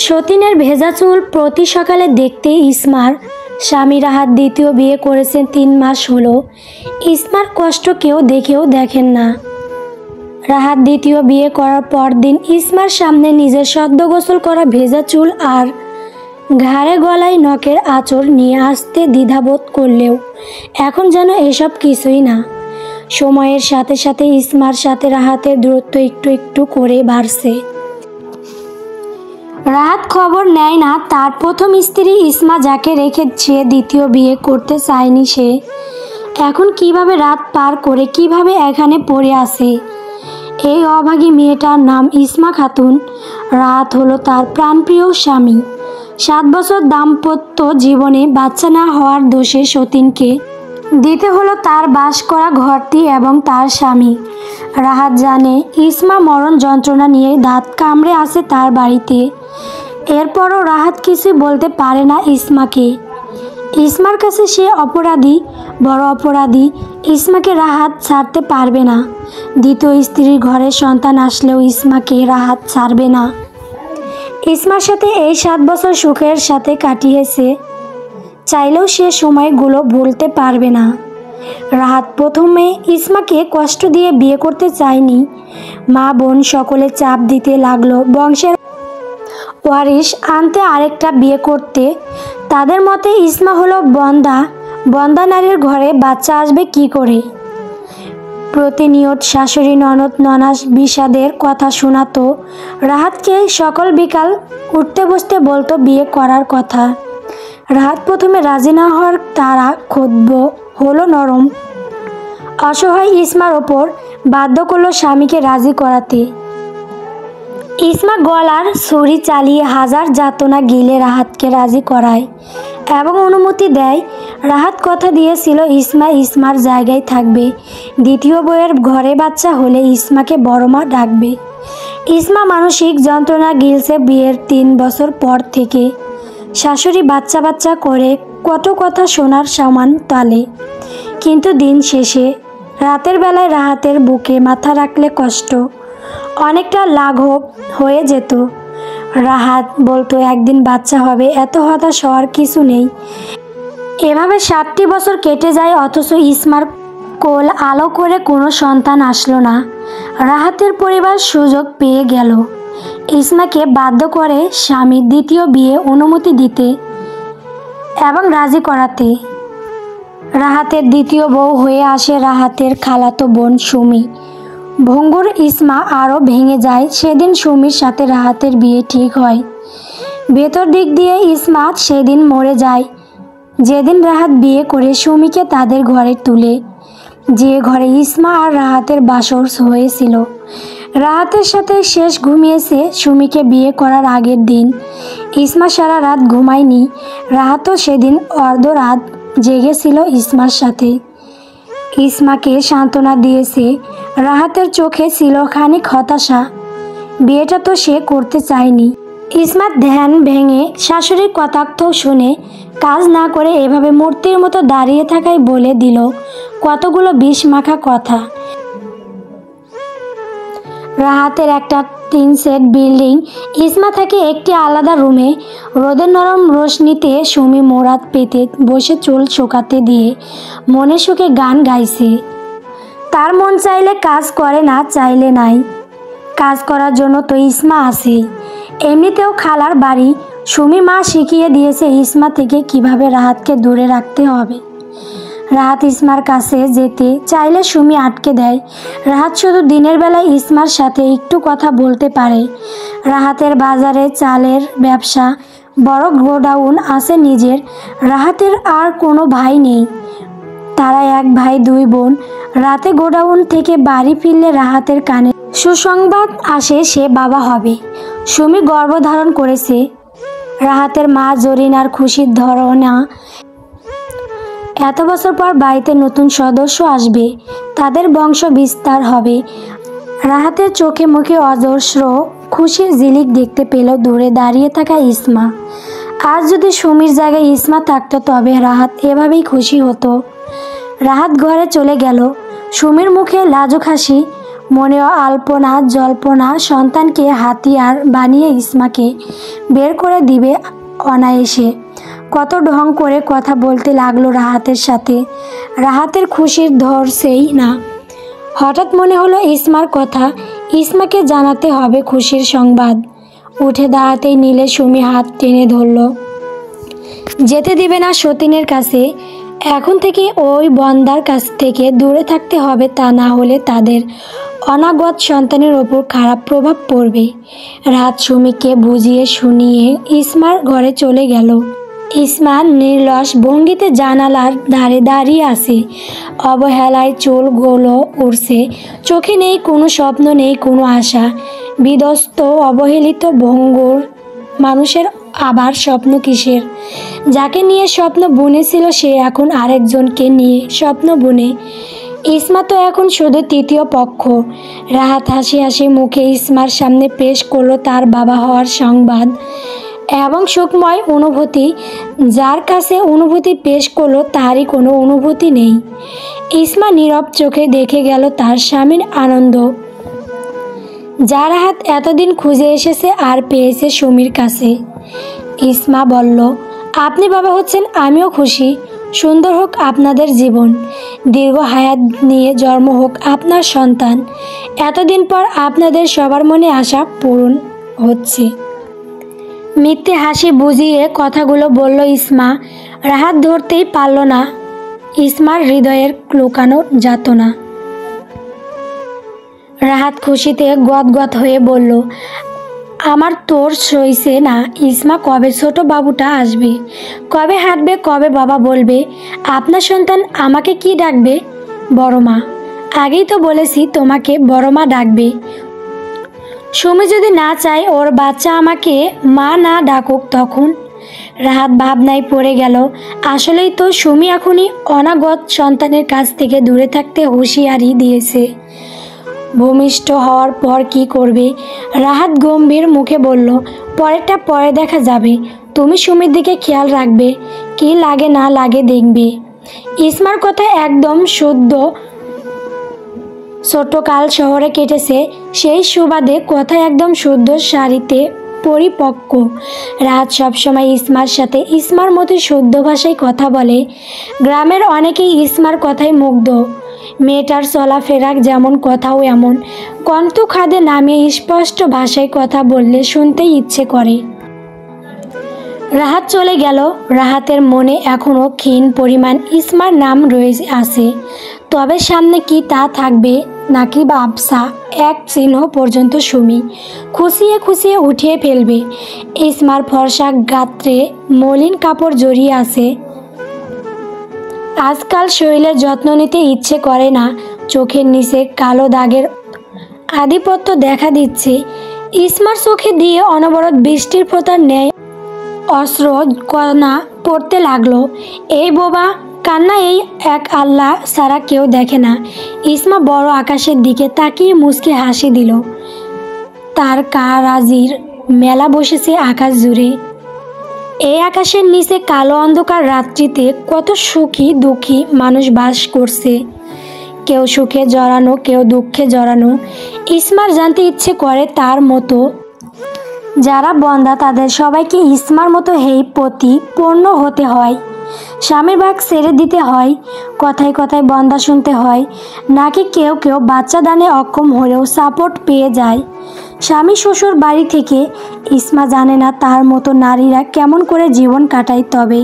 সতীনের ভেজা চুল প্রতি সকালে দেখতে ইসমার স্বামী রাহাত দ্বিতীয় বিয়ে করেছেন 3 মাস হলো। ইসমার কষ্ট কেউ দেখেও দেখেন না। রাহাত দ্বিতীয় বিয়ে করার পর দিন ইসমার সামনে নিজের সদ্য গোসল করা ভেজা চুল আর ঘাড়ে গলায় নখের আঁচড় নিয়ে আসতে দ্বিধাবোধ করলেও এখন যেন এসব কিছুই না। সময়ের সাথে সাথে ইসমার সাথে রাহাতের দূরত্ব একটু একটু করে বাড়ছে। রাহাত খবর নেয় না তার প্রথম স্ত্রী ইসমা যাকে রেখে সে দ্বিতীয় বিয়ে করতে চায়নি, সে এখন কিভাবে রাত পার করে কিভাবে এখানে পড়ে আছে। এই অভাগী মেয়েটার নাম ইসমা খাতুন। রাহাত হলো তার প্রাণপ্রিয় স্বামী। 7 বছর দাম্পত্য জীবনে বাচ্চা না হওয়ার দোষে সতীনকে দিতে হলো তার বাস করা ঘরটি এবং তার স্বামী। রাহাত জানে ইসমা মরণ যন্ত্রণা নিয়ে দাঁত কামড়ে আছে তার বাড়িতে। এরপরও রাহাত কিছুই বলতে পারে না ইসমাকে। ইসমার কাছে সে অপরাধী, বড় অপরাধী। ইসমাকে রাহাত ছাড়তে পারবে না। দ্বিতীয় স্ত্রীর ঘরে সন্তান আসলেও ইসমাকে রাহাত ছাড়বে না। ইসমার সাথে এই 7 বছর সুখের সাথে কাটিয়েছে, চাইলেও সে সময়গুলো ভুলতে পারবে না। রাহাত প্রথমে ইসমাকে কষ্ট দিয়ে বিয়ে করতে চায়নি। মা বোন সকলে চাপ দিতে লাগলো বংশের ওয়ারিশ আনতে, আরেকটা বিয়ে করতে। তাদের মতে ইসমা হলো বন্দা নারীর ঘরে বাচ্চা আসবে কি করে। প্রতিনিয়ত শাশুড়ি ননদ ননাস বিষাদের কথা শোনাতো রাহাতকে। সকাল বিকাল উঠতে বসতে বলতো বিয়ে করার কথা। রাহাত প্রথমে রাজি না হওয়ার তারা ক্ষুব্ধ হলো নরম অসহায় ইসমার ওপর, বাধ্য করলো স্বামীকে রাজি করাতে। ইসমা গলার ছুরি চালিয়ে হাজার যাতনা গিলে রাহাতকে রাজি করায় এবং অনুমতি দেয়। রাহাত কথা দিয়েছিল ইসমা ইসমার জায়গায় থাকবে। দ্বিতীয় বউয়ের ঘরে বাচ্চা হলে ইসমাকে বড় মা ডাকবে। ইসমা মানসিক যন্ত্রণা গিলছে বিয়ের 3 বছর পর থেকে। শাশুড়ি বাচ্চা বাচ্চা করে কত কথা শোনার সমান তালে, কিন্তু দিন শেষে রাতের বেলায় রাহাতের বুকে মাথা রাখলে কষ্ট অনেকটা লাঘব হয়ে যেত। রাহাত বলতো একদিন বাচ্চা হবে, এত হতাশ হওয়ার কিছু নেই। এভাবে 7টি বছর কেটে যায়, অথচ ইসমার কোল আলো করে কোনো সন্তান আসলো না। রাহাতের পরিবার সুযোগ পেয়ে গেল ইসমাকে বাধ্য করে স্বামীর দ্বিতীয় বিয়ে অনুমতি দিতে এবং রাজি করাতে। রাহাতের দ্বিতীয় বউ হয়ে আসে রাহাতের খালাতো বোন সুমি। ভঙ্গুর ইসমা আরও ভেঙে যায় সেদিন সুমির সাথে রাহাতের বিয়ে ঠিক হয়। ভেতর দিক দিয়ে ইসমা সেদিন মরে যায় যেদিন রাহাত বিয়ে করে সুমিকে তাদের ঘরে তুলে, যে ঘরে ইসমা আর রাহাতের বাসর হয়েছিল। রাহাতের সাথে শেষ ঘুমিয়েছে সুমিকে বিয়ে করার আগের দিন। ইসমা সারা রাত ঘুমায়নি। রাহাতও সেদিন অর্ধরাত জেগেছিল ইসমার সাথে। ইসমাকে সান্ত্বনা দিয়েছে। রাহাতের চোখে ছিল খানিক হতাশা। বিয়েটা তো সে করতে চায়নি। ইসমার ধ্যান ভেঙে শাশুড়ির কটাক্ষ শুনে কাজ না করে এভাবে মূর্তির মতো দাঁড়িয়ে থাকাই বলে দিল কতগুলো বিষ মাখা কথা। রাহাতের একটা 3 সেট বিল্ডিং। ইসমা থাকে একটি আলাদা রুমে। রোদের নরম রোশনিতে সুমি মোরাত পেতে বসে চুল শুকাতে দিয়ে মনে সুখে গান গাইছে। তার মন চাইলে কাজ করে, না চাইলে নাই। কাজ করার জন্য তো ইসমা আছে। এমনিতেও খালার বাড়ি। সুমি মা শিখিয়ে দিয়েছে ইসমা থেকে কিভাবে রাহাতকে দূরে রাখতে হবে। রাহাত ইসমার কাছে যেতে চাইলে সুমি আটকে দেয়। রাহাত শুধু দিনের বেলায় ইসমার সাথে একটু কথা বলতে পারে। রাহাতের বাজারে চালের ব্যবসা, বড় গোডাউন আছে নিজের। রাহাতের আর কোনো ভাই নেই। তারা 1 ভাই 2 বোন। রাতে গোডাউন থেকে বাড়ি ফিরলে রাহাতের কানে সুসংবাদ আসে সে বাবা হবে। সুমি গর্ভধারণ করেছে। রাহাতের মা জরিনার খুশির ধরনা। এত বছর পর বাড়িতে নতুন সদস্য আসবে, তাদের বংশ বিস্তার হবে। রাহাতের চোখে মুখে অজস্র খুশির ঝিলিক দেখতে পেল দূরে দাঁড়িয়ে থাকা ইসমা। আজ যদি সুমির জায়গায় ইসমা থাকতো তবে রাহাত এভাবেই খুশি হতো। রাহাত ঘরে চলে গেল। সুমির মুখে লাজুক হাসি। মনেও আলপনা জল্পনা সন্তানকে হাতিয়ার বানিয়ে ইসমাকে বের করে দিবে অনায়াসে। কত ঢং করে কথা বলতে লাগলো রাহাতের সাথে। রাহাতের খুশির ধরছেই না। হঠাৎ মনে হলো ইসমার কথা, ইসমাকে জানাতে হবে খুশির সংবাদ। উঠে দাঁড়াতেই নীলে সুমি হাত টেনে ধরল। যেতে দিবে না সতীনের কাছে। এখন থেকে ওই বন্দার কাছ থেকে দূরে থাকতে হবে, তা না হলে তাদের অনাগত সন্তানের ওপর খারাপ প্রভাব পড়বে। রাত সুমিকে বুঝিয়ে শুনিয়ে ইসমার ঘরে চলে গেল। ইসমা নির্লস ভঙ্গিতে জানালার ধারে দাঁড়িয়ে আছে। অবহেলায় চুলগুলো উড়ছে, চোখে নেই কোনো স্বপ্ন, নেই কোনো আশা। বিধ্বস্ত অবহেলিত ভঙ্গুর মানুষের আবার স্বপ্ন কিসের? যাকে নিয়ে স্বপ্ন বুনেছিল সে এখন আরেকজনকে নিয়ে স্বপ্ন বুনে। ইসমা তো এখন শুধু তৃতীয় পক্ষ। রাহাত হাসি হাসি মুখে ইসমার সামনে পেশ করলো তার বাবা হওয়ার সংবাদ এবং সুখময় অনুভূতি। যার কাছে অনুভূতি পেশ করলো তারই কোনো অনুভূতি নেই। ইসমা নীরব চোখে দেখে গেল তার স্বামীর আনন্দ, যা রাহাত এতদিন খুঁজে এসেছে আর পেয়েছে সুমির কাছে। ইসমা বলল, আপনি বাবা হচ্ছেন, আমিও খুশি। সুন্দর হোক আপনাদের জীবন, দীর্ঘ হায়াত নিয়ে জন্ম হোক আপনার সন্তান। এতদিন পর আপনাদের সবার মনে আশা পূরণ হচ্ছে। মিথ্যে হাসি বুঝিয়ে কথাগুলো বলল ইসমা। রাহাত ধরতেই পারল না ইসমার হৃদয়ের লুকানো যাতনা। রাহাত খুশিতে গদগদ হয়ে বলল, আমার তোর সইছে না ইসমা। কবে ছোট বাবুটা আসবে? কবে হাঁটবে? কবে বাবা বলবে? আপনার সন্তান আমাকে কি ডাকবে? বড় মা। আগেই তো বলেছি তোমাকে বড় মা ডাকবে। সুমি যদি না চায় ওর বাচ্চা আমাকে মা না ডাকুক তখন? রাহাত ভাবনায় পড়ে গেল। আসলেই তো সুমি এখনই অনাগত সন্তানের কাছ থেকে দূরে থাকতে হুঁশিয়ারি দিয়েছে। ভূমিষ্ঠ হওয়ার পর কি করবে? রাহাত গম্ভীর মুখে বলল, পরেরটা পরে দেখা যাবে। তুমি সুমির দিকে খেয়াল রাখবে, কি লাগে না লাগে দেখবে। ইসমার কথা একদম শুদ্ধ। ছোটকাল শহরে কেটেছে, সেই সুবাদে কথা একদম শুদ্ধ সারিতে পরিপক্ক। রাত সবসময় ইসমার সাথে ইসমার মতো শুদ্ধ ভাষায় কথা বলে। গ্রামের অনেকেই ইসমার কথায় মুগ্ধ। মেয়েটার চলাফেরা যেমন, কথাও এমন। কণ্ঠ খাদে নামিয়ে স্পষ্ট ভাষায় কথা বললে শুনতেই ইচ্ছে করে। রাহাত চলে গেল। রাহাতের মনে এখনও ক্ষীণ পরিমাণ ইসমার নাম রয়ে আছে। তবে সামনে কি তা থাকবে নাকি বা আবসা এক চিহ্ন পর্যন্ত সুমি খুশিয়ে খুশিয়ে উঠিয়ে ফেলবে। ইসমার ফর্সা গাত্রে মলিন কাপড় জড়িয়ে আছে। আজকাল শরীরের যত্ন নিতে ইচ্ছে করে না। চোখের নিচে কালো দাগের আধিপত্য দেখা দিচ্ছে। ইসমার চোখে দিয়ে অনবরত বৃষ্টির ফোঁটার ন্যায় অশ্র কণা পড়তে লাগলো। এই বোবা কান্না এই এক আল্লাহ ছাড়া কেউ দেখে না। ইসমা বড় আকাশের দিকে তাকিয়ে মুচকি হাসি দিল। তার কারাজির মেলা বসেছে আকাশ জুড়ে। এই আকাশের নিচে কালো অন্ধকার রাত্রিতে কত সুখী দুঃখী মানুষ বাস করছে। কেউ সুখে জড়ানো, কেউ দুঃখে জড়ানো। ইসমার জানতে ইচ্ছে করে তার মতো যারা বন্দা তাদের সবাইকে ইসমার মতো হেই প্রতি পূর্ণ হতে হয়। স্বামীর ভাগ ছেড়ে দিতে হয়, কথায় কথায় বন্দা শুনতে হয়, নাকি কেউ কেউ বাচ্চা দানে অক্ষম হলেও সাপোর্ট পেয়ে যায় স্বামী শ্বশুর বাড়ি থেকে। ইসমা জানে না তার মতো নারীরা কেমন করে জীবন কাটায়। তবে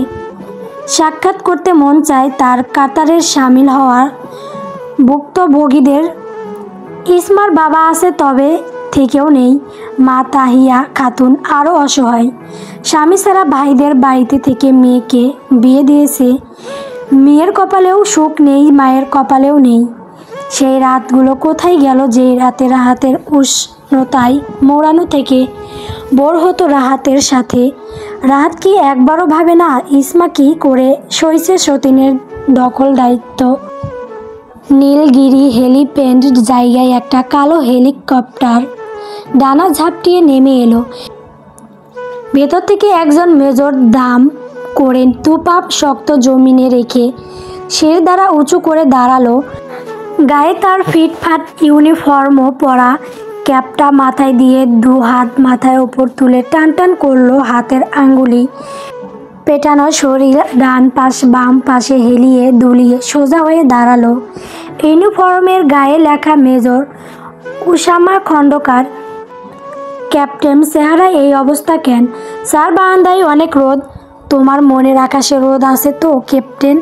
সাক্ষাৎ করতে মন চায় তার কাতারের সামিল হওয়ার ভুক্তভোগীদের। ইসমার বাবা আছে, তবে থেকেও নেই। মা তাহিয়া খাতুন আরও অসহায়। স্বামী ছাড়া ভাইদের বাড়িতে থেকে মেয়েকে বিয়ে দিয়েছে। মেয়ের কপালেও সুখ নেই, মায়ের কপালেও নেই। সেই রাতগুলো কোথায় গেল যেই রাতে রাহাতের উষ্ণতায় মোড়ানো থেকে বোর হতো রাহাতের সাথে। রাহাত কি একবারও ভাবে না ইসমা কি করে সইছে সতীনের দখল দায়িত্ব? নীলগিরি হেলিপ্যাড জায়গায় একটা কালো হেলিকপ্টার ডানা ঝাপটিয়ে নেমে এলো। ভেতর থেকে একজন মেজর দাম করে দুপা শক্ত জমিনে রেখে শির দ্বারা উঁচু করে দাঁড়ালো। গায়ে তার ফিটফাট ইউনিফর্মও পরা, ক্যাপটা মাথায় দিয়ে দু হাত মাথার ওপর তুলে টান টান করলো হাতের আঙ্গুলি, পেটানো শরীর ডান পাশ বাম পাশে হেলিয়ে দুলিয়ে সোজা হয়ে দাঁড়ালো। ইউনিফর্মের গায়ে লেখা মেজর উসামা খন্দকার। ক্যাপ্টেন, চেহারা এই অবস্থা কেন? স্যার, বারান্দায় অনেক রোদ। তোমার মনের আকাশে রোদ আছে তো ক্যাপ্টেন,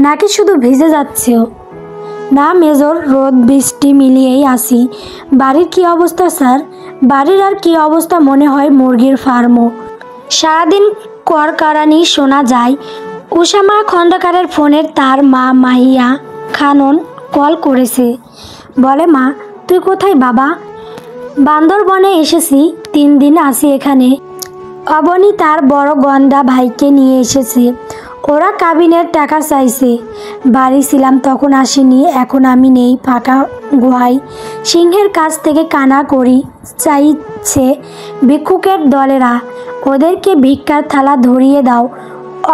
নাকি শুধু ভিজে যাচ্ছেও? না মেজর, রোদ বৃষ্টি মিলিয়েই আসি। বাড়ির কি অবস্থা স্যার? বাড়ির আর কি অবস্থা, মনে হয় মুরগির ফার্মও। সারাদিন করকারানি শোনা যায়। উসামা খন্দকারের ফোনের তার মা মাহিয়া খানন কল করেছে। বলে, মা তুই কোথায় বাবা? বান্দরবনে এসেছি, 3 দিন আসি এখানে। অবনী তার বড় গন্ডা ভাইকে নিয়ে এসেছে। ওরা কাবিনের টাকা চাইছে। বাড়ি ছিলাম তখন আসিনি, এখন আমি নেই, ফাঁকা গুহায় সিংহের কাছ থেকে কানা করি চাইছে ভিক্ষুকের দলেরা। ওদেরকে ভিক্ষার থালা ধরিয়ে দাও,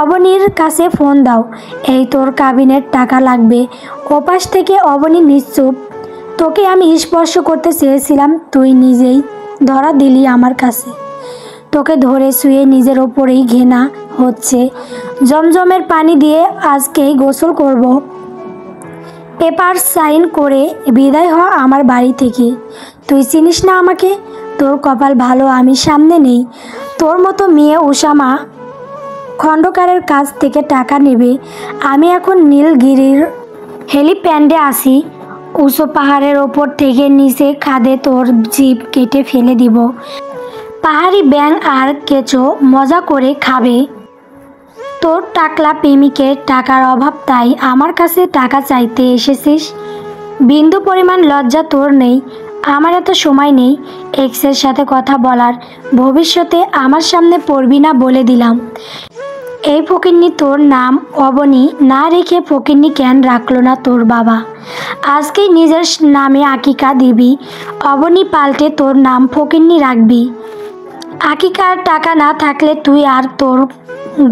অবনীর কাছে ফোন দাও, এই তোর কাবিনের টাকা লাগবে। ওপাশ থেকে অবনী নিশ্চুপ। তোকে আমি স্পর্শ করতে চেয়েছিলাম, তুই নিজেই ধরা দিলি আমার কাছে। তোকে ধরে শুয়ে নিজের ওপরেই ঘেনা হচ্ছে। জমজমের পানি দিয়ে আজকেই গোসল করব। পেপার সাইন করে বিদায় হ আমার বাড়ি থেকে। তুই চিনিস না আমাকে? তোর কপাল ভালো আমি সামনে নেই। তোর মতো মেয়ে উসামা খন্দকারের কাছ থেকে টাকা নেবে। আমি এখন নীলগিরির হেলিপ্যাডে আসি। উঁচু পাহাড়ের ওপর থেকে নিচে খাদে তোর জিভ কেটে ফেলে দিব। পাহাড়ি ব্যাঙ আর কেঁচো মজা করে খাবে। তোর টাকলা প্রেমিকের টাকার অভাব, তাই আমার কাছে টাকা চাইতে এসেছিস? বিন্দু পরিমাণ লজ্জা তোর নেই? আমার এত সময় নেই এক্সের সাথে কথা বলার। ভবিষ্যতে আমার সামনে পড়বি না বলে দিলাম। এই ফকিন্নি তোর নাম অবনী না রেখে ফকিন্নি কেন রাখলো না তোর বাবা? আজকেই নিজের নামে আকিকা দিবি, অবনী পাল্টে তোর নাম ফকিন্নি রাখবি। আকিকার টাকা না থাকলে তুই আর তোর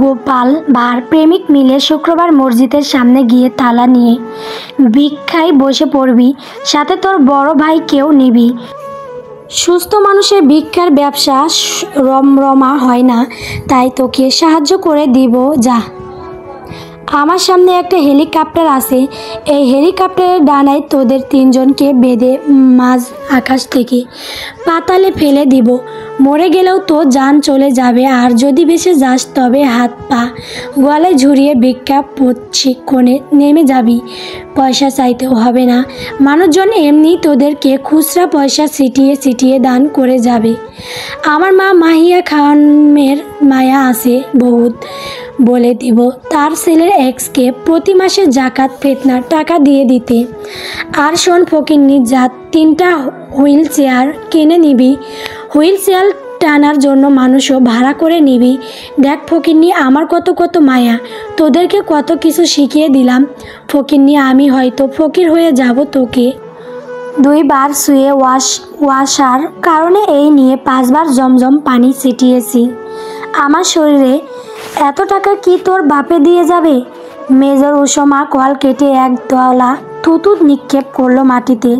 গোপাল ভার প্রেমিক মিলে শুক্রবার মসজিদের সামনে গিয়ে তালা নিয়ে ভিক্ষায় বসে পড়বি, সাথে তোর বড় ভাইকেও নিবি। সুস্থ মানুষের ভিক্ষার ব্যবসা রমরমা হয় না, তাই তোকে সাহায্য করে দিব। যা, আমার সামনে একটা হেলিকপ্টার আছে, এই হেলিকপ্টারের ডানায় তোদের 3 জনকে বেঁধে মাঝ আকাশ থেকে পাতালে ফেলে দিব। মরে গেলেও তো জান চলে যাবে, আর যদি বেঁচে যাস তবে হাত পা গলায় ঝুরিয়ে ভিক্ষা প্রশিক্ষণে নেমে যাবি। পয়সা চাইতেও হবে না, মানুষজন এমনি তোদেরকে খুচরা পয়সা ছিটিয়ে ছিটিয়ে দান করে যাবে। আমার মা মাহিয়া খানের মায়া আছে বহুত, বলে দিব তার ছেলের এক্সকে প্রতি মাসে জাকাত ফেতনার টাকা দিয়ে দিতে। আর শোন ফকিন্নি, যা 3টা হুইল চেয়ার কিনে নিবি, হুইল চেয়ার টানার জন্য মানুষও ভাড়া করে নিবি। দেখ ফকিন্নি, আমার কত কত মায়া, তোদেরকে কত কিছু শিখিয়ে দিলাম। ফকিন্নি, আমি হয়তো ফকির হয়ে যাব, তোকে 2 বার শুয়ে ওয়াশার কারণে এই নিয়ে 5 বার জমজম পানি ছিটিয়েছি আমার শরীরে। এত টাকা কি তোর বাপে দিয়ে যাবে? মেজর উসামা কল কেটে এক দলা থুতু নিক্ষেপ করলো মাটিতে।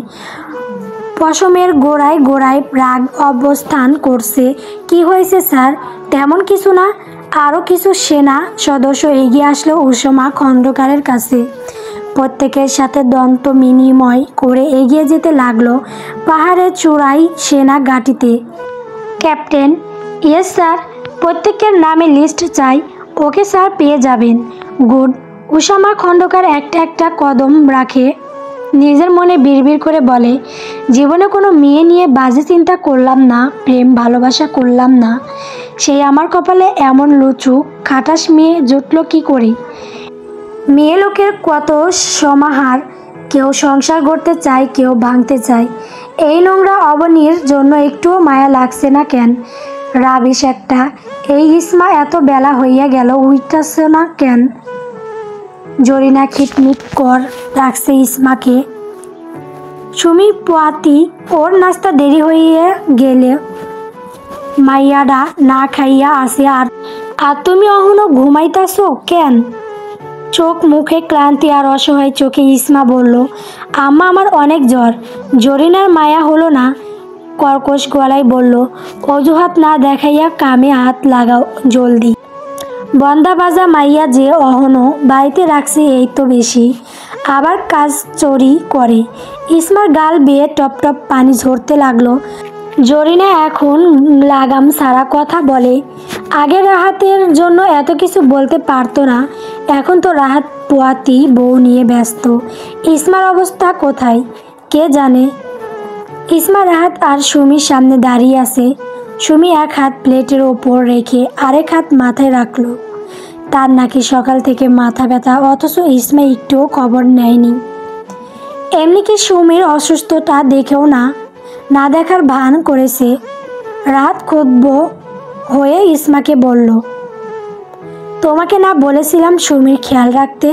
পশমের গোড়ায় গোড়ায় রাগ অবস্থান করছে। কি হয়েছে স্যার? তেমন কিছু না। আরও কিছু সেনা সদস্য এগিয়ে আসলো উসামা খন্দকারের কাছে। প্রত্যেকের সাথে দন্ত বিনিময় করে এগিয়ে যেতে লাগলো পাহাড়ের চূড়ায় সেনা ঘাঁটিতে। ক্যাপ্টেন, ইয়েস স্যার, প্রত্যেকের নামে লিস্ট চাই। ওকে স্যার, পেয়ে যাবেন। গুড। উসামা খন্দকার একটা কদম রাখে, নিজের মনে বিড়বিড় করে বলে, জীবনে কোনো মেয়ে নিয়ে বাজে চিন্তা করলাম না, প্রেম ভালোবাসা করলাম না, সেই আমার কপালে এমন লুচু খাটাস মেয়ে জুটলো কি করে? মেয়ে লোকের কত সমাহার, কেউ সংসার করতে চায়, কেউ ভাঙতে চায়। এই নোংরা অবনীর জন্য একটুও মায়া লাগছে না কেন? রাবিশ একটা। এই ইসমা এত বেলা হইয়া গেল, উঠতেছে না কেন? জরিনা খিটমিট কর রাখছে ইসমাকে। সুমি পোয়াতি, ওর নাস্তা দেরি হইয়া গেলে মাইয়াডা না খাইয়া আসে। আর তুমি অহনো ঘুমাইতাছো কেন? চোখ মুখে ক্লান্তি আর অসহায় চোখে ইসমা বলল, আম্মা আমার অনেক জ্বর। জরিনার মায়া হলো না, কর্কশ গলায় বলল, অজুহাত না দেখাইয়া কামে হাত লাগাও জলদি। বন্দা বাজা মাইয়া যে অহনো বাড়িতে রাখছে এই তো বেশি, আবার কাজ চুরি করে। ইসমার গাল বেয়ে টপ টপ পানি ঝরতে লাগলো। জরিনা এখন লাগাম ছাড়া কথা বলে। আগে রাহাতের জন্য এত কিছু বলতে পারতো না, এখন তো রাহাত পোয়াতি বউ নিয়ে ব্যস্ত। ইসমার অবস্থা কোথায় কে জানে। ইসমা রাহাত আর সুমির সামনে দাঁড়িয়ে আছে। সুমি এক হাত প্লেটের ওপর রেখে আরেক হাত মাথায় রাখলো। তার নাকি সকাল থেকে মাথা ব্যথা, অথচ ইসমা একটুও খবর নেয়নি। এমনি কি সুমির অসুস্থতা দেখেও না দেখার ভান করেছে। রাহাত ক্ষুব্ধ হয়ে ইসমাকে বলল, তোমাকে না বলেছিলাম সুমির খেয়াল রাখতে।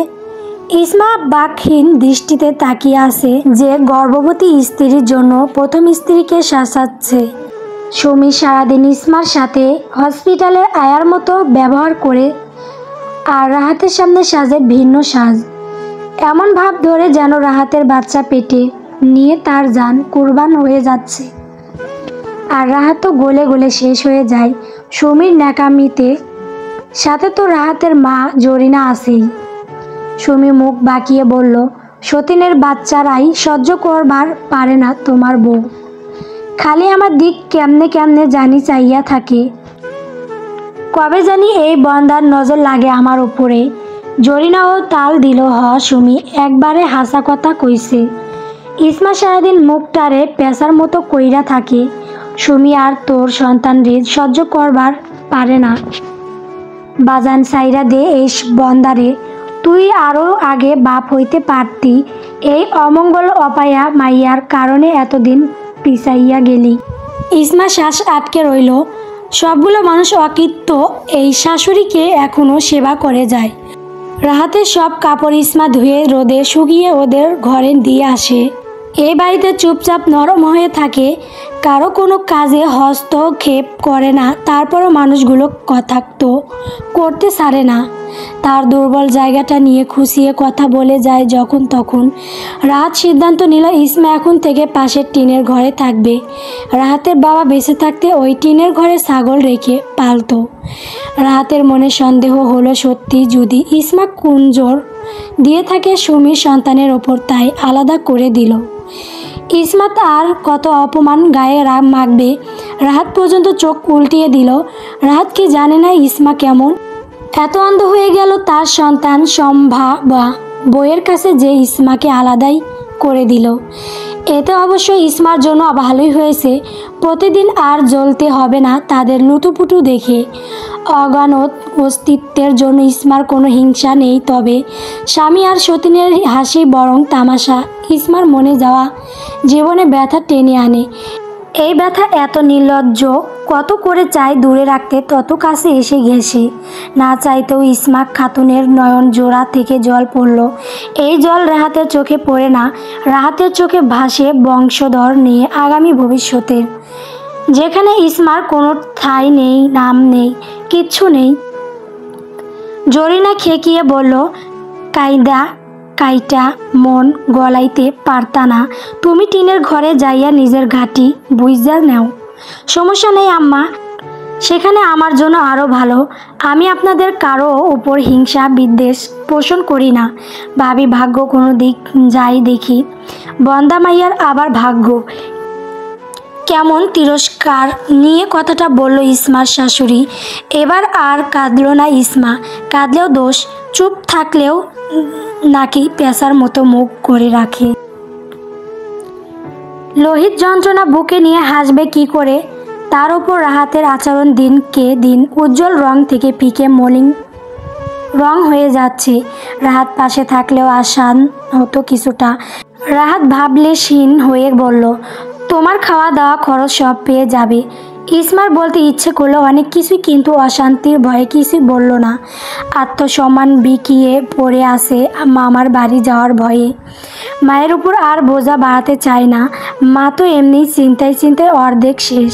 ইসমা বাকহীন দৃষ্টিতে তাকিয়ে আছে যে গর্ভবতী স্ত্রীর জন্য প্রথম স্ত্রীকে শাসাচ্ছে। সুমি সারাদিন ইসমার সাথে হসপিটালের আয়ার মতো ব্যবহার করে আর রাহাতের সামনে সাজে ভিন্ন সাজ। এমন ভাব ধরে যেন রাহাতের বাচ্চা পেটে নিয়ে তার জান কুরবান হয়ে যাচ্ছে, আর রাহাত তো গলে গলে শেষ হয়ে যায় সুমির ন্যাকামিতে। সাথে তো রাহাতের মা জরিনা আছেই। সুমি মুখ বাঁকিয়ে বলল, সতীনের বাচ্চারাই সহ্য করবার পারে না তোমার বউ, খালি আমার দিক কেমনে কেমনে জানি চাইয়া থাকে। কবে জানি এই বন্দার নজর লাগে আমার উপরে। জরিনাও তাল দিল, সুমি একবারে হাসা কথা কইছে। ইসমা সারাদিন মুখটারে পেশার মতো কইরা থাকে। সুমি আর তোর সন্তান রে সহ্য করবার পারে না। বাজান সাইরা দে এই বন্দারে, তুই আরও আগে বাপ হইতে পারতি। এই অমঙ্গল অপায়া মাইয়ার কারণে এতদিন পিছাইয়া গেলি। ইসমা শ্বাস আটকে রইল। সবগুলো মানুষ অকৃত্য, এই শাশুড়িকে এখনও সেবা করে যায়। রাহাতের সব কাপড় ইসমা ধুয়ে রোদে শুকিয়ে ওদের ঘরে দিয়ে আসে। এই বাড়িতে চুপচাপ নরম হয়ে থাকে, কারো কোনো কাজে হস্তক্ষেপ করে না। তারপরও মানুষগুলো কথা তো করতে ছাড়ে না। তার দুর্বল জায়গাটা নিয়ে খুশিয়ে কথা বলে যায় যখন তখন। রাহাত সিদ্ধান্ত নিল ইসমা এখন থেকে পাশের টিনের ঘরে থাকবে। রাহাতের বাবা বেঁচে থাকতে ওই টিনের ঘরে ছাগল রেখে পালতো। রাহাতের মনে সন্দেহ হলো সত্যি যদি ইসমা কুঞ্জর দিয়ে থাকে সুমির সন্তানের ওপর, তাই আলাদা করে দিল। ইসমা তার কত অপমান গায়ে মাখবে। রাহাত পর্যন্ত চোখ উল্টিয়ে দিল। রাহাত কি জানে না ইসমা কেমন? এত অন্ধ হয়ে গেল তার সন্তান সম্ভাবা বইয়ের কাছে যে ইসমাকে আলাদাই করে দিল। এতে অবশ্য ইসমার জন্য ভালোই হয়েছে। প্রতিদিন আর জ্বলতে হবে না তাদের লুটুপুটু দেখে। অগানত অস্তিত্বের জন্য ইসমার কোনো হিংসা নেই, তবে স্বামী আর সতীনের হাসি বরং তামাশা ইসমার মনে যাওয়া জীবনে ব্যথা টেনে আনে। এই ব্যথা এত নির্লজ্জ, কত করে চাই দূরে রাখতে, তত কাছে এসে ঘেঁষে। না চাইতেও ইসমা খাতুনের নয়ন জোড়া থেকে জল পড়ল। এই জল রাহাতের চোখে পড়ে না, রাহাতের চোখে ভাসে বংশধর নিয়ে আগামী ভবিষ্যতের, যেখানে ইসমার কোনো ঠাঁই নেই, নাম নেই, কিচ্ছু নেই। জরিনা খেকিয়ে বলল, কাইটা মন গলাইতে পারতা না? তুমি টিনের ঘরে যাইয়া নিজের ঘাটি বুঝা নেও। সমস্যা নেই আম্মা, সেখানে আমার জন্য আরও ভালো। আমি আপনাদের কারো উপর হিংসা বিদ্বেষ পোষণ করি না। ভাবি ভাগ্য কোনো দিক যাই দেখি। বন্দা মাইয়ার আবার ভাগ্য। কেমন তিরস্কার নিয়ে কথাটা বলল ইসমার শাশুড়ি। এবার আর কাঁদল না ইসমা। কাঁদলেও দোষ, চুপ থাকলেও নাকি পেশার মতো মুখ করে রাখে। লোহিত যন্ত্রণা বুকে নিয়ে হাসবে কি করে? তার ওপর রাহাতের আচরণ দিনকে দিন উজ্জ্বল রং থেকে ফিকে মলিন রং হয়ে যাচ্ছে। রাহাত পাশে থাকলেও আসান হতো কিছুটা। রাহাত ভাবলেশহীন হয়ে বলল, তোমার খাওয়া দাওয়া খরচ সব পেয়ে যাবে। ইসমার বলতে ইচ্ছে করলো অনেক কিছুই, কিন্তু অশান্তির ভয়ে কিছুই বলল না। আত্মসম্মান বিকিয়ে পড়ে আসে মামার বাড়ি যাওয়ার ভয়ে। মায়ের উপর আর বোঝা বাড়াতে চায় না। মা তো এমনি চিন্তায় অর্ধেক শেষ।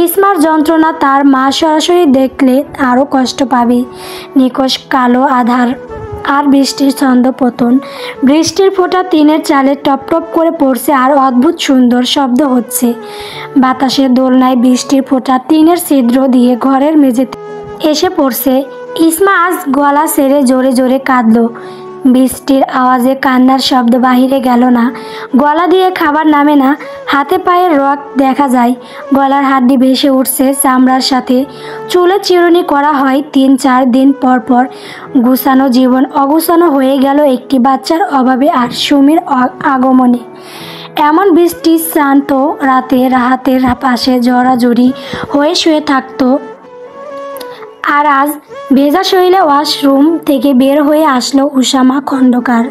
ইসমার যন্ত্রণা তার মা সরাসরি দেখলে আরও কষ্ট পাবে। নিকষ কালো আধার আর বৃষ্টির ছন্দপতন। বৃষ্টির ফোঁটা টিনের চালে টপ টপ করে পড়ছে আর অদ্ভুত সুন্দর শব্দ হচ্ছে। বাতাসের দোলনায় বৃষ্টির ফোঁটা টিনের ছিদ্র দিয়ে ঘরের মেঝেতে এসে পড়ছে। ইসমা আজ গলা ছেড়ে জোরে জোরে কাঁদল। বৃষ্টির আওয়াজে কান্নার শব্দ বাহিরে গেল না। গলা দিয়ে খাবার নামে না, হাতে পায়ের রক্ত দেখা যায়। গলার হাড্ডি ভেসে উঠছে চামড়ার সাথে। চুলে চিরুনি করা হয় 3-4 দিন পর পর। গুছানো জীবন অগুছানো হয়ে গেল একটি বাচ্চার অভাবে আর সুমির আগমনে। এমন বৃষ্টি শান্ত রাতে রাহাতের পাশে জড়াজড়ি হয়ে শুয়ে থাকতো। আর আজ ভেজা শরীরে ওয়াশরুম থেকে বের হয়ে আসলো উসামা খন্দকার।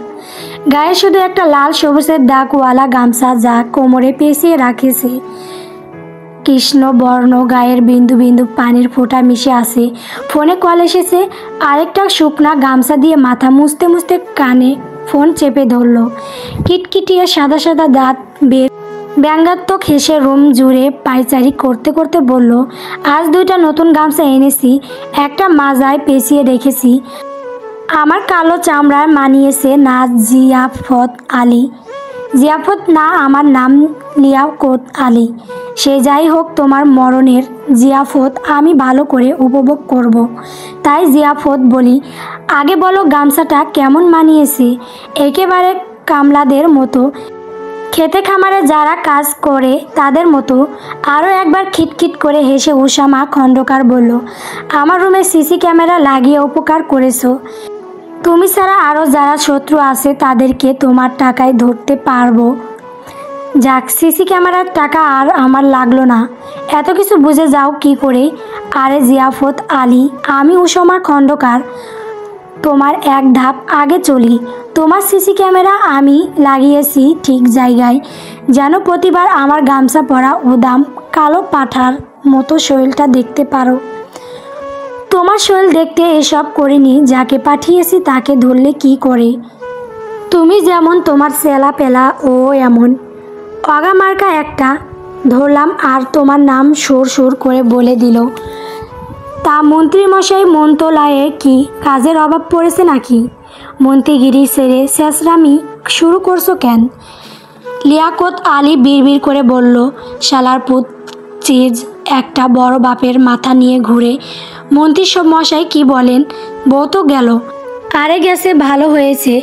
গায়ে শুধু একটা লাল সবুজের দাগওয়ালা গামছা, যা কোমরে পেঁচিয়ে রাখেছে। কৃষ্ণ বর্ণ গায়ের বিন্দু বিন্দু পানির ফোঁটা মিশে আছে। ফোনে কল এসেছে। আরেকটা শুকনা গামছা দিয়ে মাথা মুছতে মুছতে কানে ফোন চেপে ধরল। কিটকিটিয়ে সাদা সাদা দাঁত বের ব্যঙ্গাত্মক হেসে রুম জুড়ে পায়চারি করতে করতে বলল, আজ 2টা নতুন গামছা এনেছি, একটা মাজায় পেঁচিয়ে রেখেছি। আমার কালো চামড়ায় মানিয়েছে না জিয়াফত আলী। জিয়াফত না, আমার নাম লিয়াকত আলী। সে যাই হোক, তোমার মরণের জিয়াফত আমি ভালো করে উপভোগ করব। তাই জিয়াফত বলি, আগে বলো গামছাটা কেমন মানিয়েছে? একেবারে কামলাদের মতো, খেতে খামারে যারা কাজ করে তাদের মতো। আরও একবার খিটখিট করে হেসে উসামা খন্দকার বলল, আমার রুমে সিসি ক্যামেরা লাগিয়ে উপকার করেছো। তুমি ছাড়া আরও যারা শত্রু আছে তাদেরকে তোমার টাকায় ধরতে পারবো। যাক, সিসি ক্যামেরার টাকা আর আমার লাগলো না। এত কিছু বুঝে যাও কি করে? আরে জিয়াফত আলী, আমি উসামা খন্দকার, তোমার এক ধাপ আগে চলি। তোমার সিসি ক্যামেরা আমি লাগিয়েছি ঠিক জায়গায়, যেন প্রতিবার আমার গামছা পরা উদাম কালো পাঠার মতো শরীরটা দেখতে পারো। তোমার শরীর দেখতে এসব করিনি, যাকে পাঠিয়েছি তাকে ধরলে কি করে? তুমি যেমন তোমার চেলা পেলা ও এমন। অগামার্কা একটা ধরলাম আর তোমার নাম সুর সুর করে বলে দিল। তা মন্ত্রীমশাই, মন্ত্রণালয়ে কি কাজের অভাব পড়েছে নাকি? মন্ত্রীগিরি ছেড়ে শেষরামি শুরু করছো কেন? লিয়াকত আলী বিড়বিড় করে বলল, শালার পুত চিজ একটা, বড় বাপের মাথা নিয়ে ঘুরে। মন্ত্রী মশাই কি বলেন? বউ তো গেল। আরে গেছে, ভালো হয়েছে।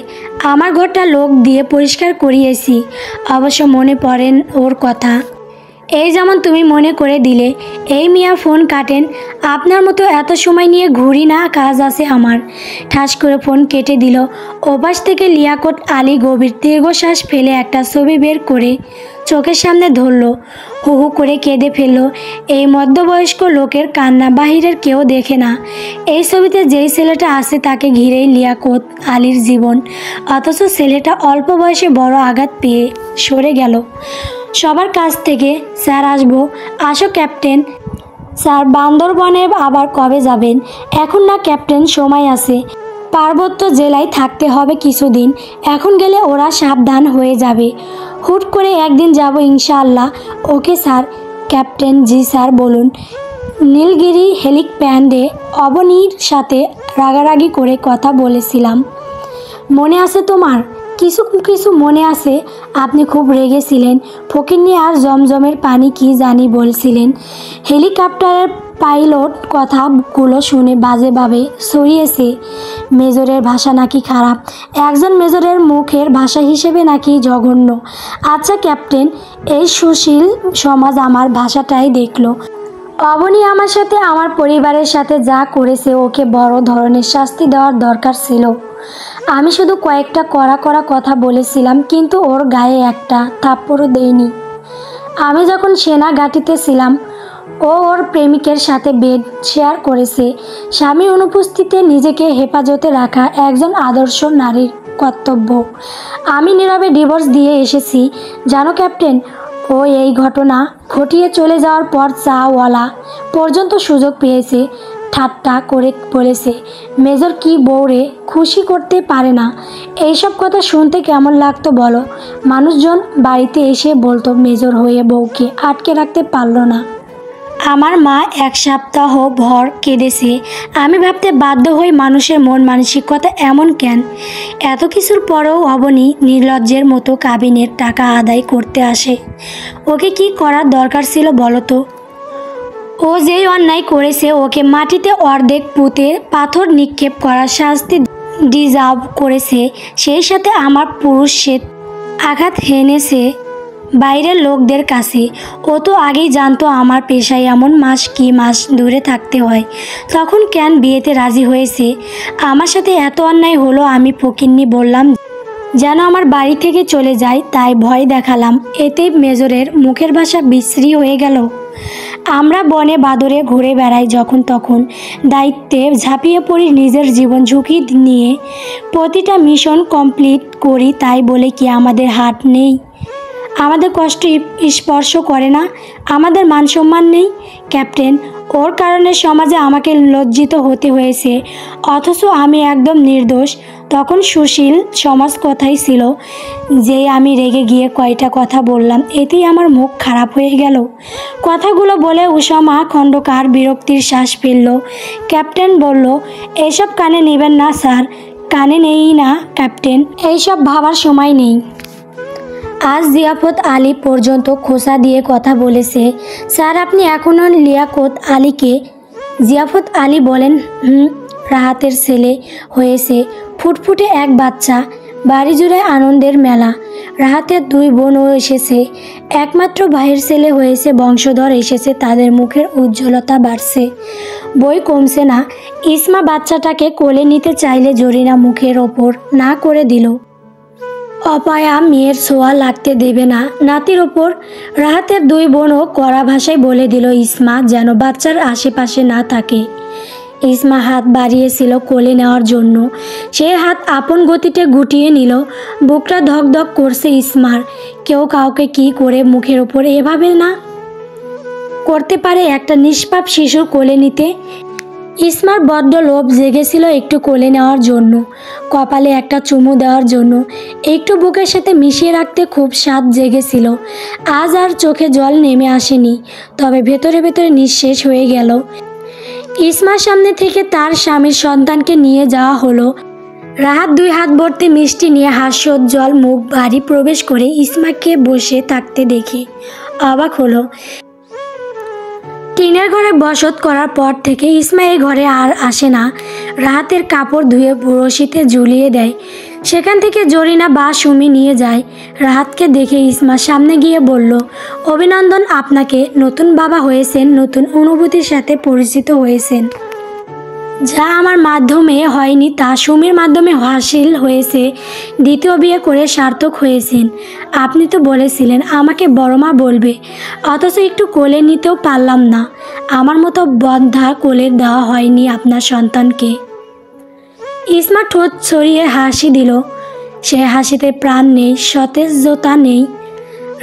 আমার ঘরটা লোক দিয়ে পরিষ্কার করিয়েছি। অবশ্য মনে পড়েন ওর কথা, এই যেমন তুমি মনে করে দিলে। এই মিয়া ফোন কাটেন, আপনার মতো এত সময় নিয়ে ঘুরি না, কাজ আছে আমার। ঠাস করে ফোন কেটে দিল। ওপাশ থেকে লিয়াকত আলী গভীর দীর্ঘশ্বাস ফেলে একটা ছবি বের করে চোখের সামনে ধরল। হু হু করে কেঁদে ফেলল। এই মধ্যবয়স্ক লোকের কান্না বাহিরের কেউ দেখে না। এই ছবিতে যেই ছেলেটা আছে তাকে ঘিরেই লিয়াকত আলীর জীবন। অথচ ছেলেটা অল্প বয়সে বড় আঘাত পেয়ে সরে গেল সবার কাছ থেকে। স্যার আসবো। আসো ক্যাপ্টেন। স্যার, বান্দরবনে আবার কবে যাবেন? এখন না ক্যাপ্টেন, সময় আছে। পার্বত্য জেলায় থাকতে হবে কিছুদিন। এখন গেলে ওরা সাবধান হয়ে যাবে। হুট করে একদিন যাব ইনশাআল্লাহ। Okay sir. ক্যাপ্টেন, জি স্যার বলুন। নীলগিরি হেলিপ্যাডে অবনীর সাথে রাগারাগি করে কথা বলেছিলাম, মনে আছে তোমার? কিছু কিছু মনে আছে। আপনি খুব রেগেছিলেন। ফকিন্নি আর জমজমের পানি কি জানি বলছিলেন। হেলিকপ্টারের পাইলট কথাগুলো শুনে বাজেভাবে ছড়িয়েছে। মেজরের ভাষা নাকি খারাপ, একজন মেজরের মুখের ভাষা হিসেবে নাকি জঘন্য। আচ্ছা ক্যাপ্টেন, এই সুশীল সমাজ আমার ভাষাটাই দেখলো। অবনী আমার সাথে, আমার পরিবারের সাথে যা করেছে, ওকে বড় ধরনের শাস্তি দেওয়ার দরকার ছিল। আমি শুধু কয়েকটা কড়া কড়া কথা বলেছিলাম, কিন্তু ওর গায়ে একটা থাপ্পড়ও দেইনি। আমি যখন সেনা ঘাঁটিতে ছিলাম, ও ওর প্রেমিকের সাথে বেড শেয়ার করেছে। স্বামীর অনুপস্থিতিতে নিজেকে হেফাজতে রাখা একজন আদর্শ নারীর কর্তব্য। আমি নীরবে ডিভোর্স দিয়ে এসেছি জানো ক্যাপ্টেন। ও এই ঘটনা ঘটিয়ে চলে যাওয়ার পর চাওয়ালা পর্যন্ত সুযোগ পেয়েছে। ঠাট্টা করে বলেছে, মেজর কি বউরে খুশি করতে পারে না। এইসব কথা শুনতে কেমন লাগতো বলো? মানুষজন বাড়িতে এসে বলতো মেজর হয়ে বউকে আটকে রাখতে পারলো না। আমার মা 1 সপ্তাহ ভর কেঁদেছে। আমি ভাবতে বাধ্য হই মানুষের মন মানসিকতা এমন কেন। এত কিছুর পরেও অবনী নির্লজ্জের মতো কাবিনের টাকা আদায় করতে আসে। ওকে কি করার দরকার ছিল বলো তো? ও যেই অন্যায় করেছে ওকে মাটিতে অর্ধেক পুঁতে পাথর নিক্ষেপ করার শাস্তি ডিজার্ভ করেছে। সেই সাথে আমার পুরুষে আঘাত হেনেছে বাইরের লোকদের কাছে। ও তো আগেই জানতো আমার পেশায় এমন মাস দূরে থাকতে হয়। তখন কেন বিয়েতে রাজি হয়েছে? আমার সাথে এত অন্যায় হলো আমি ফকিন্নি বললাম যেন আমার বাড়ি থেকে চলে যায়, তাই ভয় দেখালাম। এতে মেজরের মুখের ভাষা বিশ্রী হয়ে গেল। আমরা বনে বাদরে ঘুরে বেড়াই যখন তখন, দায়িত্বে ঝাঁপিয়ে পড়ি নিজের জীবন ঝুঁকি নিয়ে। প্রতিটা মিশন কমপ্লিট করি, তাই বলে কি আমাদের হাত নেই? আমাদের কষ্ট স্পর্শ করে না? আমাদের মান সম্মান নেই? ক্যাপ্টেন, ওর কারণে সমাজে আমাকে লজ্জিত হতে হয়েছে, অথচ আমি একদম নির্দোষ। তখন সুশীল সমাজ কথাই ছিল যে আমি রেগে গিয়ে কয়টা কথা বললাম, এতেই আমার মুখ খারাপ হয়ে গেল। কথাগুলো বলে উষামা খণ্ডকার বিরক্তির শ্বাস ফেলল। ক্যাপ্টেন বলল, এইসব কানে নেবেন না স্যার। কানে নেই না ক্যাপ্টেন, এইসব ভাবার সময় নেই। আজ জিয়াফত আলী পর্যন্ত খোসা দিয়ে কথা বলেছে। স্যার, আপনি এখনও লিয়াকত আলীকে? জিয়াফত আলী বলেন, রাহাতের ছেলে হয়েছে, ফুটফুটে এক বাচ্চা। বাড়ি জুড়ে আনন্দের মেলা। রাহাতের 2 বোনও এসেছে। একমাত্র ভাইয়ের ছেলে হয়েছে, বংশধর এসেছে, তাদের মুখের উজ্জ্বলতা বাড়ছে, বই কমছে না। ইসমা বাচ্চাটাকে কোলে নিতে চাইলে জরিনা মুখের ওপর না করে দিল। অপায়া মেয়ের ছোঁয়া লাগতে দেবে না নাতির ওপর। রাহাতের 2 বোনও কড়া ভাষায় বলে দিল ইসমা যেন বাচ্চার আশেপাশে না থাকে। ইসমা হাত বাড়িয়েছিল কোলে নেওয়ার জন্য। সে হাত আপন গতিতে গুটিয়ে নিল। বুকটা ধক ধক করছে ইসমার। কেউ কাউকে কি করে মুখের ওপর এভাবে না করতে পারে একটা নিষ্পাপ শিশুর কোলে নিতে? ইসমার বড্ড লোভ জেগেছিল একটু কোলে নেওয়ার জন্য, কপালে একটা চুমু দেওয়ার জন্য, একটু বুকের সাথে মিশিয়ে রাখতে খুব স্বাদ জেগেছিল। আজ আর চোখে জল নেমে আসেনি, তবে ভেতরে ভেতরে নিঃশেষ হয়ে গেল। ইসমার সামনে থেকে তার স্বামীর সন্তানকে নিয়ে যাওয়া হলো। রাহাত 2 হাত ভর্তি মিষ্টি নিয়ে হাস্যোজ্জ্বল মুখ বাড়ি প্রবেশ করে ইসমাকে বসে থাকতে দেখে অবাক হলো। টিনের ঘরে বসত করার পর থেকে ইসমা এই ঘরে আর আসে না। রাহাতের কাপড় ধুয়ে রশিতে ঝুলিয়ে দেয়, সেখান থেকে জরিনা বা সুমি নিয়ে যায়। রাহাতকে দেখে ইসমা সামনে গিয়ে বলল, অভিনন্দন আপনাকে, নতুন বাবা হয়েছেন, নতুন অনুভূতির সাথে পরিচিত হয়েছেন। যা আমার মাধ্যমে হয়নি তা সুমির মাধ্যমে হাসিল হয়েছে। দ্বিতীয় বিয়ে করে সার্থক হয়েছেন। আপনি তো বলেছিলেন আমাকে বড় মা বলবে, অথচ একটু কোলে নিতেও পারলাম না। আমার মতো বন্ধা কোলে দেওয়া হয়নি আপনার সন্তানকে। ইসমা ঠোঁট ছড়িয়ে হাসি দিল। সে হাসিতে প্রাণ নেই, সতেজতা নেই।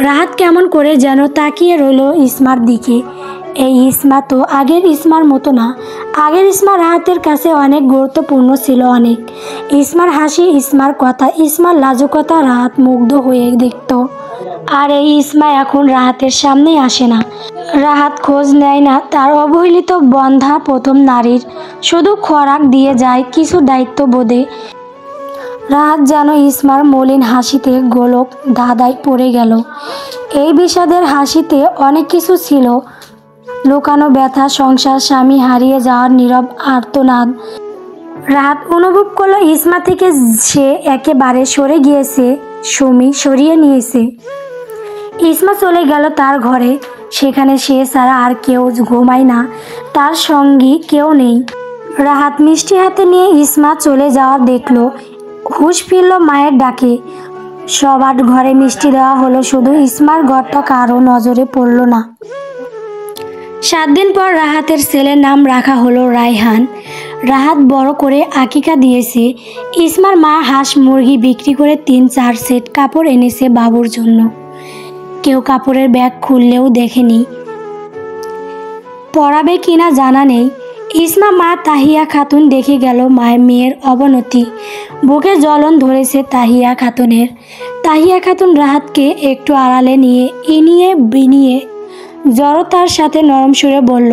রাহাত কেমন করে যেন তাকিয়ে রইল ইসমার দিকে। এই ইসমা তো আগের ইসমার মতো না। আগের ইসমা রাহাতের কাছে অনেক গুরুত্বপূর্ণ ছিল, অনেক। ইসমার হাসি, ইসমার কথা, ইসমার লাজুকতা রাহাত মুগ্ধ হয়ে দেখত। আর এই ইসমা এখন রাহাতের সামনেই আসে না। রাহাত খোঁজ নেয় না তার অবহেলিত বন্ধা প্রথম নারীর, শুধু খোরাক দিয়ে যায় কিছু দায়িত্ববোধে। রাহাত যেন ইসমার মলিন হাসিতে গোলক ধাঁধায় পড়ে গেল। এই বিষাদের হাসিতে অনেক কিছু ছিল, লুকানো ব্যথা, সংসার, স্বামী হারিয়ে যাওয়ার নীরব আর্তনাদ। রাহাত অনুভব করলো ইসমা থেকে সে একেবারে সরে গিয়েছে, সুমি সরিয়ে নিয়েছে। ইসমা চলে গেল তার ঘরে, সেখানে সে ছাড়া আর কেউ ঘুমায় না, তার সঙ্গী কেউ নেই। রাহাত মিষ্টি হাতে নিয়ে ইসমা চলে যাওয়া দেখল, হুঁশ ফিরল মায়ের ডাকে। সবার ঘরে মিষ্টি দেওয়া হলো, শুধু ইসমার ঘরটা কারো নজরে পড়ল না। 7 দিন পর রাহাতের ছেলের নাম রাখা হলো রায়হান। রাহাত বড় করে আকিকা দিয়েছে। ইসমার মা হাঁস মুরগি বিক্রি করে 3-4 সেট কাপড় এনেছে বাবুর জন্য। কেউ কাপড়ের ব্যাগ খুললেও দেখেনি, পরাবে কিনা জানা নেই। ইসমা মা তাহিয়া খাতুন দেখে গেল মেয়ের অবনতি। বুকে জ্বলন ধরেছে তাহিয়া খাতুনের। তাহিয়া খাতুন রাহাতকে একটু আড়ালে নিয়ে ইনিয়ে বিনিয়ে জড়তার সাথে নরম সুরে বলল,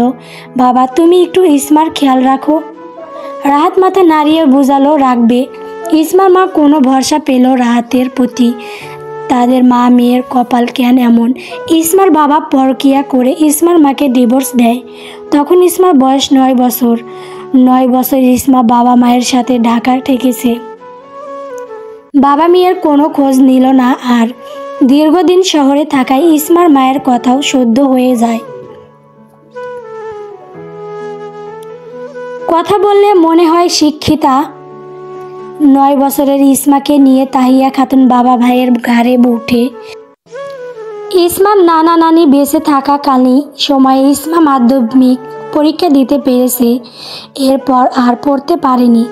বাবা তুমি একটু ইসমার খেয়াল রাখো। রাহাত মাথা নাড়িয়ে বোঝালো রাখবে। ইসমার মা কোনো ভরসা পেল রাহাতের প্রতি। তাদের মা মেয়ের কপাল কেন এমন। ইসমার বাবা পরকিয়া করে ইসমার মাকে ডিভোর্স দেয়। তখন ইসমার বয়স 9 বছর। 9 বছর ইসমা বাবা মায়ের সাথে ঢাকা থেকেছে। বাবা মেয়ের কোনো খোঁজ নিল না, আর দীর্ঘদিন শহরে থাকায় ইসমার মায়ের কথাও সহ্য হয়ে যায়। কথা বললে মনে হয় শিক্ষিতা। 9 বছরের ইসমাকে নিয়ে তাহিয়া খাতুন বাবা ভাইয়ের ঘাড়ে উঠে। ইসমার নানা নানি বেঁচে থাকাকালীন সময়ে ইসমা মাধ্যমিক পরীক্ষা দিতে পেরেছে। এরপর আর পড়তে পারেনি।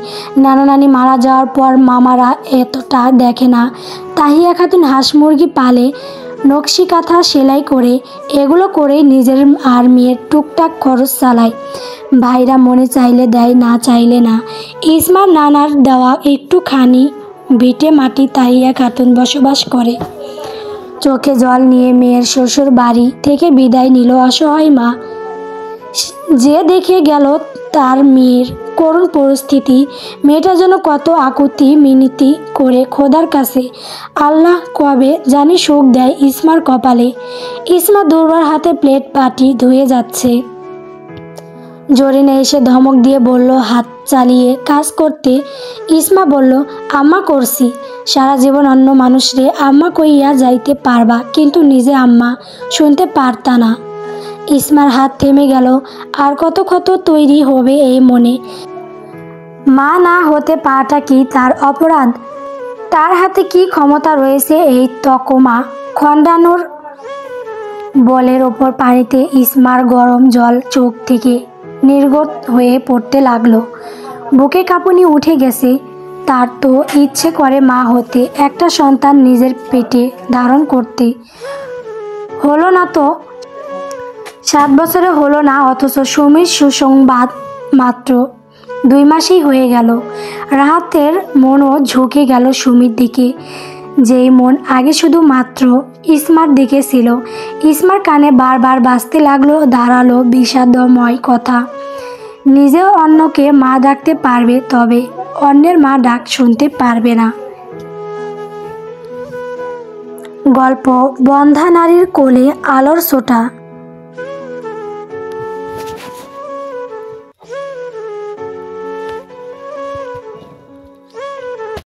নানা নানি মারা যাওয়ার পর মামারা এতটা দেখে না। তাহিয়া খাতুন হাঁস মুরগি পালে, নকশি কাঁথা সেলাই করে, এগুলো করে নিজের আর মেয়ের টুকটাক খরচ চালায়। ভাইরা মনে চাইলে দেয়, না চাইলে না। ইসমার নানার দেওয়া একটুখানি ভিটে মাটি তাহিয়া খাতুন বসবাস করে। চোখে জল নিয়ে মেয়ের শ্বশুর বাড়ি থেকে বিদায় নিল অসহায় মা। যে দেখে গেল তার মেয়ের করুণ পরিস্থিতি, মেয়েটা যেন কত আকুতি মিনতি করে খোদার কাছে, আল্লাহ কবে জানি সুখ দেয় ইসমার কপালে। ইসমা দুর্বার হাতে প্লেট বাটি ধুয়ে যাচ্ছে। জরিনা এসে ধমক দিয়ে বলল হাত চালিয়ে কাজ করতে। ইসমা বলল, আম্মা করছি। সারা জীবন অন্য মানুষরে আম্মা কইয়া যাইতে পারবা, কিন্তু নিজে আম্মা শুনতে পারতা না। ইসমার হাত থেমে গেল। আর কত কত তৈরি হবে এই মনে। মা না হতে পারাটা কি তার অপরাধ? তার হাতে কি ক্ষমতা রয়েছে এই তকমা খণ্ডানোর? বলের ওপর পানিতে ইসমার গরম জল চোখ থেকে নির্গত হয়ে পড়তে লাগলো। বুকে কাঁপুনি উঠে গেছে। তার তো ইচ্ছে করে মা হতে, একটা সন্তান নিজের পেটে ধারণ করতে। হলো না তো, 7 বছরে হলো না, অথচ সুমির সুসংবাদ মাত্র 2 মাসেই হয়ে গেল। রাহাতের মনও ঝুঁকে গেল সুমির দিকে, যেই মন আগে শুধু মাত্র ইসমার দিকে ছিল। ইসমার কানে বারবার বাজতে লাগলো ধারালো বিষাদময় কথা। নিজেও অন্যকে মা ডাকতে পারবে, তবে অন্যের মা ডাক শুনতে পারবে না। গল্প বন্ধা নারীর কোলে আলোর ছোটা।